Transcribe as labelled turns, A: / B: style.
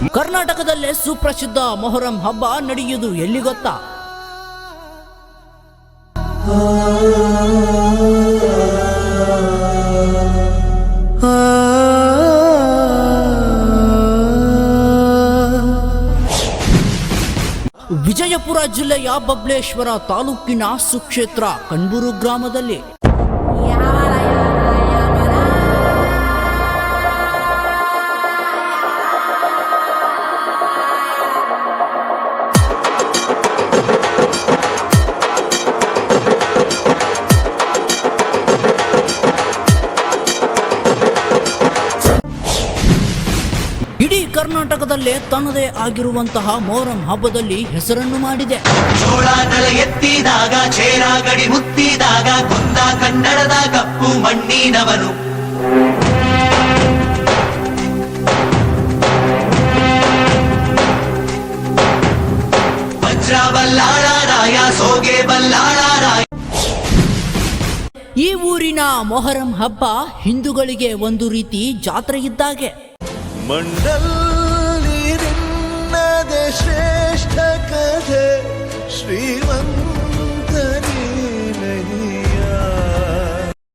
A: ಕರ್ನಾಟಕದಲ್ಲೇ ಸುಪ್ರಸಿದ್ಧ ಮೊಹರಂ ಹಬ್ಬ ನಡೆಯುವುದು ಎಲ್ಲಿ ಗೊತ್ತಾ? ವಿಜಯಪುರ ಜಿಲ್ಲೆಯ ಬಬಲೇಶ್ವರ ತಾಲೂಕಿನ ಸುಕ್ಷೇತ್ರ ಕಣ್ಬೂರು ಗ್ರಾಮದಲ್ಲಿ ಇಡೀ ಕರ್ನಾಟಕದಲ್ಲೇ ತನ್ನದೇ ಆಗಿರುವಂತಹ ಮೊಹರಂ ಹಬ್ಬದಲ್ಲಿ ಹೆಸರನ್ನು ಮಾಡಿದೆ.
B: ಚೋಳ ತಲೆ ಎತ್ತಿದಾಗ, ಚೇರ ಗಡಿ ಮುತ್ತಿದಾಗ, ಕೊಂದ ಕನ್ನಡದ ಕಪ್ಪು ಮಣ್ಣಿನವನು. ವಜ್ರ ಬಲ್ಲಾಳರಾಯ, ಸೋಗೆ ಬಲ್ಲಾಳರಾಯ.
A: ಈ ಊರಿನ ಮೊಹರಂ ಹಬ್ಬ ಹಿಂದೂಗಳಿಗೆ ಒಂದು ರೀತಿ ಜಾತ್ರೆ ಇದ್ದಾಗೆ.
C: ಮಂಡಲ್